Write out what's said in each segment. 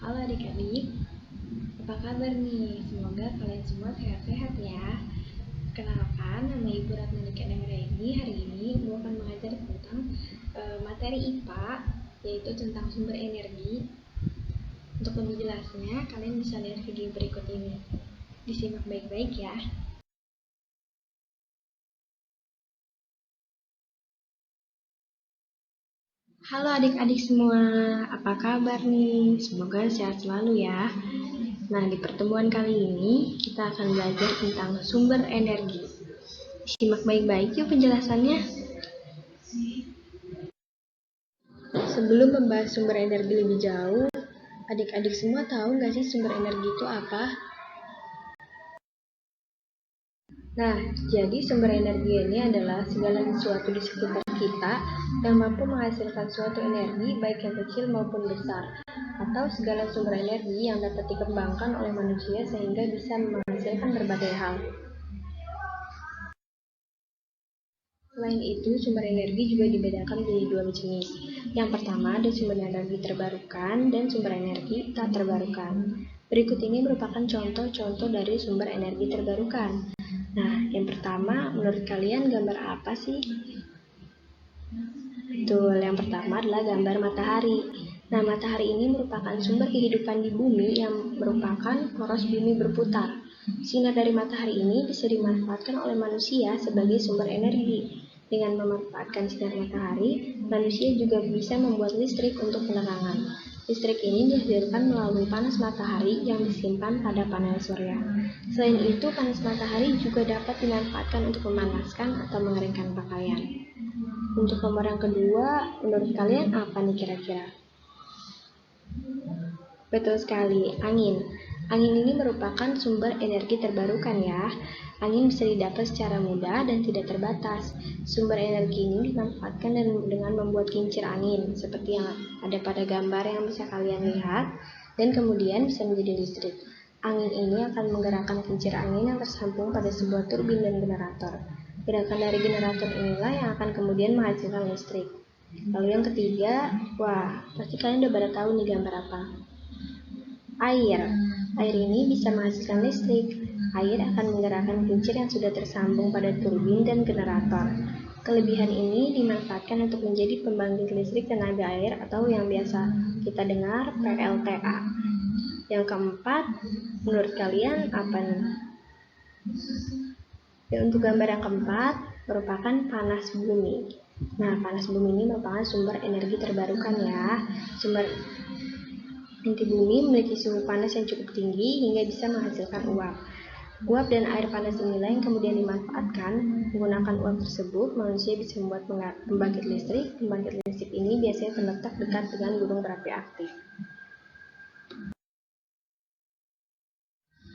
Halo adik-adik, apa kabar nih? Semoga kalian semua sehat-sehat ya. Kenalkan, nama Ibu Ratna Dika Nengreini. Hari ini Ibu akan mengajar tentang materi IPA, yaitu tentang sumber energi. Untuk lebih jelasnya, kalian bisa lihat video berikut ini. Disimak baik-baik ya. Halo adik-adik semua, apa kabar nih? Semoga sehat selalu ya. Nah, di pertemuan kali ini kita akan belajar tentang sumber energi. Simak baik-baik yuk penjelasannya. Sebelum membahas sumber energi lebih jauh, adik-adik semua tahu nggak sih sumber energi itu apa? Nah, jadi sumber energi ini adalah segala sesuatu di sekitar kita yang mampu menghasilkan suatu energi baik yang kecil maupun besar, atau segala sumber energi yang dapat dikembangkan oleh manusia sehingga bisa menghasilkan berbagai hal. Selain itu, sumber energi juga dibedakan menjadi dua jenis. Yang pertama ada sumber energi terbarukan dan sumber energi tak terbarukan. Berikut ini merupakan contoh-contoh dari sumber energi terbarukan. Nah, yang pertama, menurut kalian gambar apa sih? Betul, yang pertama adalah gambar matahari. Nah, matahari ini merupakan sumber kehidupan di bumi yang merupakan poros bumi berputar. Sinar dari matahari ini bisa dimanfaatkan oleh manusia sebagai sumber energi. Dengan memanfaatkan sinar matahari, manusia juga bisa membuat listrik untuk penerangan. Listrik ini dihasilkan melalui panas matahari yang disimpan pada panel surya. Selain itu, panas matahari juga dapat dimanfaatkan untuk memanaskan atau mengeringkan pakaian. Untuk nomor yang kedua, menurut kalian apa nih kira-kira? Betul sekali, angin. Angin ini merupakan sumber energi terbarukan ya. Angin bisa didapat secara mudah dan tidak terbatas. Sumber energi ini dimanfaatkan dengan membuat kincir angin, seperti yang ada pada gambar yang bisa kalian lihat, dan kemudian bisa menjadi listrik. Angin ini akan menggerakkan kincir angin yang tersambung pada sebuah turbin dan generator. Gerakan dari generator inilah yang akan kemudian menghasilkan listrik. Lalu yang ketiga, wah, pasti kalian udah pada tahu nih gambar apa. Air. Air ini bisa menghasilkan listrik. Air akan menggerakkan kincir yang sudah tersambung pada turbin dan generator. Kelebihan ini dimanfaatkan untuk menjadi pembangkit listrik tenaga air atau yang biasa kita dengar PLTA. Yang keempat, menurut kalian apa nih? Dan untuk gambar yang keempat, merupakan panas bumi. Nah, panas bumi ini merupakan sumber energi terbarukan ya. Sumber inti bumi memiliki suhu panas yang cukup tinggi hingga bisa menghasilkan uap. Uap dan air panas inilah yang kemudian dimanfaatkan. Menggunakan uap tersebut, manusia bisa membuat pembangkit listrik. Pembangkit listrik ini biasanya terletak dekat dengan gunung berapi aktif.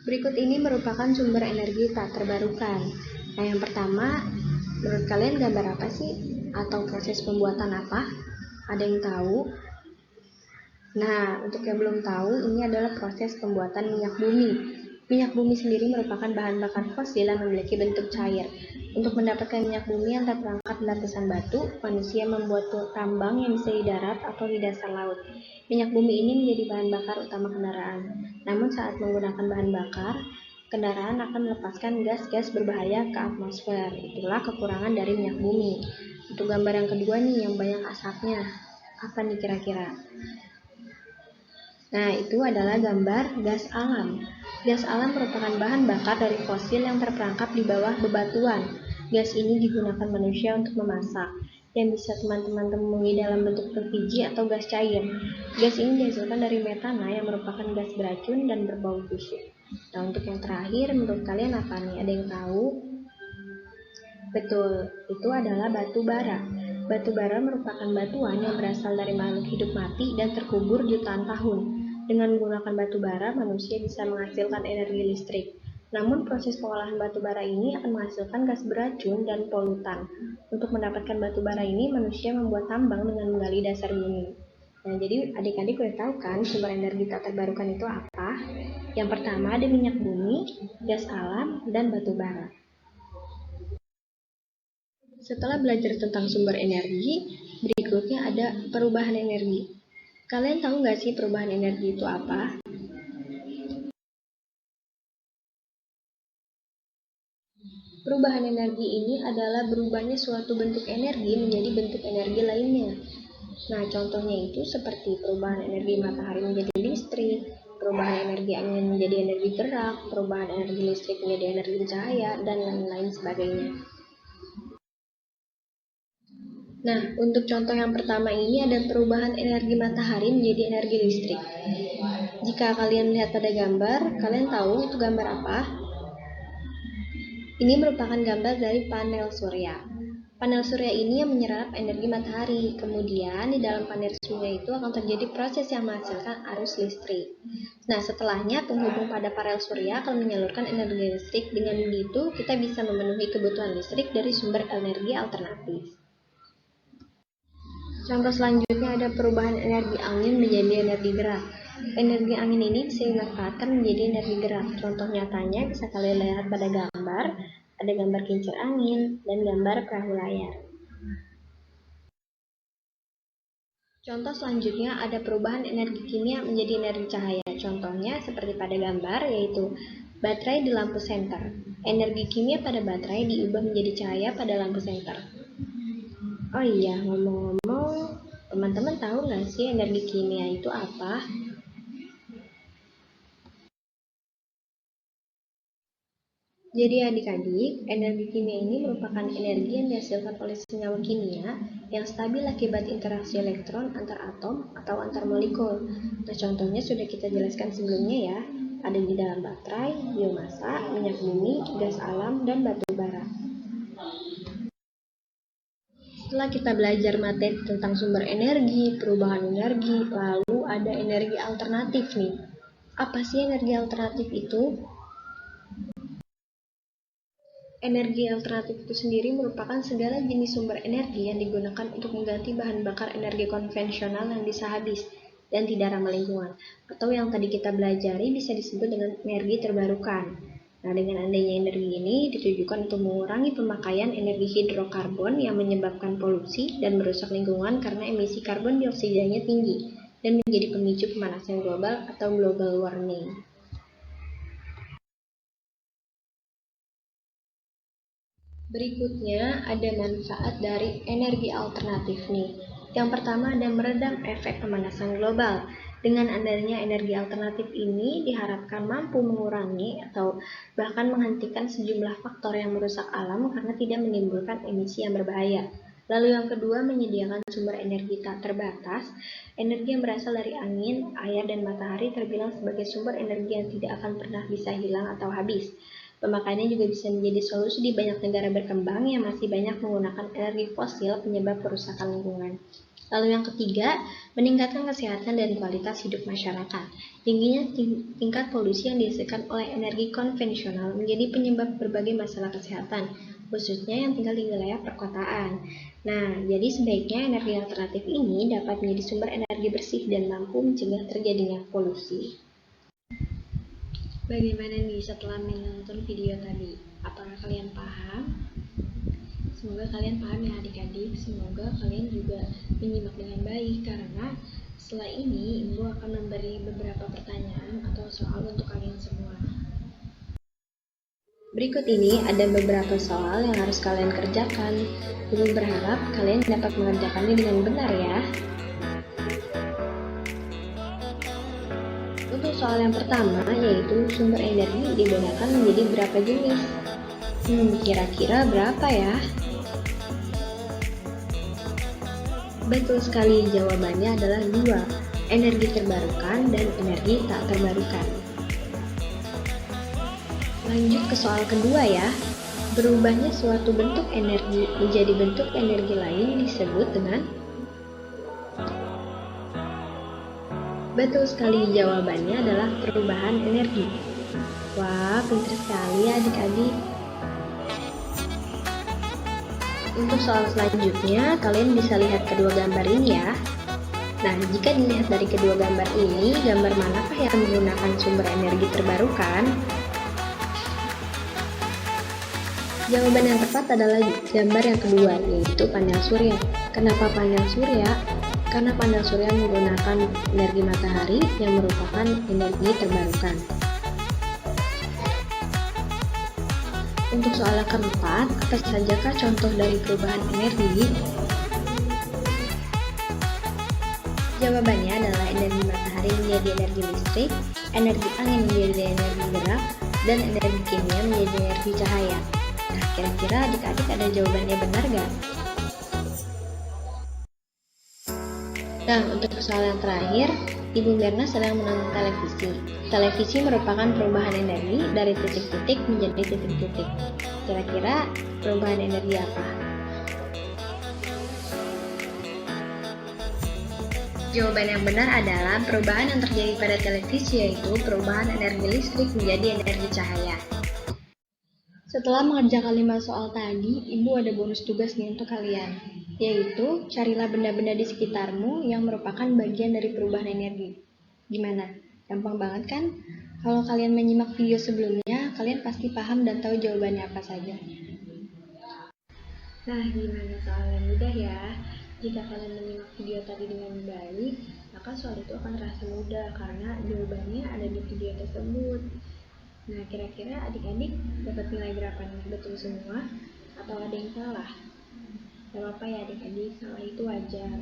Berikut ini merupakan sumber energi tak terbarukan. Nah, yang pertama, menurut kalian gambar apa sih? Atau proses pembuatan apa? Ada yang tahu? Nah, untuk yang belum tahu, ini adalah proses pembuatan minyak bumi. Minyak bumi sendiri merupakan bahan bakar fosil yang memiliki bentuk cair. Untuk mendapatkan minyak bumi yang terperangkap di lapisan batu, manusia membuat tambang yang bisa di darat atau di dasar laut. Minyak bumi ini menjadi bahan bakar utama kendaraan. Namun saat menggunakan bahan bakar, kendaraan akan melepaskan gas-gas berbahaya ke atmosfer. Itulah kekurangan dari minyak bumi. Untuk gambar yang kedua nih, yang banyak asapnya. Apa nih kira-kira? Nah, itu adalah gambar gas alam. Gas alam merupakan bahan bakar dari fosil yang terperangkap di bawah bebatuan. Gas ini digunakan manusia untuk memasak, yang bisa teman-teman temui dalam bentuk LPG atau gas cair. Gas ini dihasilkan dari metana yang merupakan gas beracun dan berbau busuk. Nah, untuk yang terakhir, menurut kalian apa nih? Ada yang tahu? Betul, itu adalah batu bara. Batu bara merupakan batuan yang berasal dari makhluk hidup mati dan terkubur jutaan tahun. Dengan menggunakan batu bara, manusia bisa menghasilkan energi listrik. Namun proses pengolahan batu bara ini akan menghasilkan gas beracun dan polutan. Untuk mendapatkan batu bara ini, manusia membuat tambang dengan menggali dasar bumi. Nah, jadi adik-adik udah tahu kan sumber energi tak terbarukan itu apa? Yang pertama ada minyak bumi, gas alam, dan batu bara. Setelah belajar tentang sumber energi, berikutnya ada perubahan energi. Kalian tahu nggak sih perubahan energi itu apa? Perubahan energi ini adalah berubahnya suatu bentuk energi menjadi bentuk energi lainnya. Nah, contohnya itu seperti perubahan energi matahari menjadi listrik, perubahan energi angin menjadi energi gerak, perubahan energi listrik menjadi energi cahaya, dan lain-lain sebagainya. Nah, untuk contoh yang pertama ini ada perubahan energi matahari menjadi energi listrik. Jika kalian lihat pada gambar, kalian tahu itu gambar apa? Ini merupakan gambar dari panel surya. Panel surya ini yang menyerap energi matahari. Kemudian di dalam panel surya itu akan terjadi proses yang menghasilkan arus listrik. Nah, setelahnya penghubung pada panel surya akan menyalurkan energi listrik. Dengan begitu, kita bisa memenuhi kebutuhan listrik dari sumber energi alternatif. Contoh selanjutnya ada perubahan energi angin menjadi energi gerak. Energi angin ini bisa dimanfaatkan menjadi energi gerak. Contoh nyatanya bisa kalian lihat pada gambar, ada gambar kincir angin dan gambar perahu layar. Contoh selanjutnya ada perubahan energi kimia menjadi energi cahaya. Contohnya seperti pada gambar yaitu baterai di lampu senter. Energi kimia pada baterai diubah menjadi cahaya pada lampu senter. Oh iya, ngomong-ngomong, teman-teman tahu nggak sih energi kimia itu apa? Jadi adik-adik, energi kimia ini merupakan energi yang dihasilkan oleh senyawa kimia yang stabil akibat interaksi elektron antar atom atau antar molekul. Nah, contohnya sudah kita jelaskan sebelumnya ya, ada di dalam baterai, biomasa, minyak bumi, gas alam, dan batu bara. Setelah kita belajar materi tentang sumber energi, perubahan energi, lalu ada energi alternatif nih. Apa sih energi alternatif itu? Energi alternatif itu sendiri merupakan segala jenis sumber energi yang digunakan untuk mengganti bahan bakar energi konvensional yang bisa habis dan tidak ramah lingkungan, atau yang tadi kita pelajari bisa disebut dengan energi terbarukan. Nah, dengan adanya energi ini ditujukan untuk mengurangi pemakaian energi hidrokarbon yang menyebabkan polusi dan merusak lingkungan karena emisi karbon dioksidanya tinggi dan menjadi pemicu pemanasan global atau global warming. Berikutnya ada manfaat dari energi alternatif nih. Yang pertama ada meredam efek pemanasan global. Dengan adanya energi alternatif ini diharapkan mampu mengurangi atau bahkan menghentikan sejumlah faktor yang merusak alam karena tidak menimbulkan emisi yang berbahaya. Lalu yang kedua menyediakan sumber energi tak terbatas. Energi yang berasal dari angin, air, dan matahari terbilang sebagai sumber energi yang tidak akan pernah bisa hilang atau habis. Pemakaiannya juga bisa menjadi solusi di banyak negara berkembang yang masih banyak menggunakan energi fosil penyebab kerusakan lingkungan. Lalu yang ketiga, meningkatkan kesehatan dan kualitas hidup masyarakat. Tingginya tingkat polusi yang dihasilkan oleh energi konvensional menjadi penyebab berbagai masalah kesehatan, khususnya yang tinggal di wilayah perkotaan. Nah, jadi sebaiknya energi alternatif ini dapat menjadi sumber energi bersih dan mampu mencegah terjadinya polusi. Bagaimana nih setelah menonton video tadi? Apakah kalian paham? Semoga kalian paham ya adik-adik. Semoga kalian juga menyimak dengan baik karena setelah ini Ibu akan memberi beberapa pertanyaan atau soal untuk kalian semua. Berikut ini ada beberapa soal yang harus kalian kerjakan. Ibu berharap kalian dapat mengerjakannya dengan benar ya. Untuk soal yang pertama yaitu sumber energi dibedakan menjadi berapa jenis? Kira-kira berapa ya? Betul sekali, jawabannya adalah 2, energi terbarukan dan energi tak terbarukan. Lanjut ke soal kedua ya. Berubahnya suatu bentuk energi menjadi bentuk energi lain disebut dengan. Betul sekali, jawabannya adalah perubahan energi. Wah, pintar sekali adik-adik. Untuk soal selanjutnya, kalian bisa lihat kedua gambar ini ya. Nah, jika dilihat dari kedua gambar ini, gambar manakah yang menggunakan sumber energi terbarukan? Jawaban yang tepat adalah gambar yang kedua, yaitu panel surya. Kenapa panel surya? karena panel surya menggunakan energi matahari yang merupakan energi terbarukan. Untuk soal keempat, apa sajakah contoh dari perubahan energi? Jawabannya adalah energi matahari menjadi energi listrik, energi angin menjadi energi gerak, dan energi kimia menjadi energi cahaya. Nah, kira-kira adik-adik ada jawabannya benar gak? Nah, untuk soal yang terakhir, Ibu Mirna sedang menonton televisi. Televisi merupakan perubahan energi dari titik-titik menjadi titik-titik. Kira-kira perubahan energi apa? Jawaban yang benar adalah perubahan yang terjadi pada televisi, yaitu perubahan energi listrik menjadi energi cahaya. Setelah mengerjakan 5 soal tadi, Ibu ada bonus tugas nih untuk kalian, yaitu carilah benda-benda di sekitarmu yang merupakan bagian dari perubahan energi. Gimana? Gampang banget kan? Kalau kalian menyimak video sebelumnya, kalian pasti paham dan tahu jawabannya apa saja. Nah, gimana soal yang mudah ya? Jika kalian menyimak video tadi dengan baik, maka soal itu akan terasa mudah karena jawabannya ada di video tersebut. Nah, kira-kira adik-adik dapat nilai berapa nih? Betul semua? Atau ada yang salah? Gak apa-apa ya adik-adik, salah itu wajar.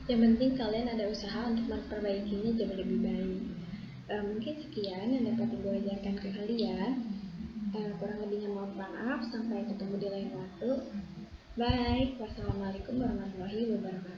Yang penting kalian ada usaha untuk memperbaikinya jadi lebih baik. Mungkin sekian yang dapat Ibu ajarkan ke kalian. Kurang lebihnya mohon maaf, sampai ketemu di lain waktu. Bye. Wassalamualaikum warahmatullahi wabarakatuh.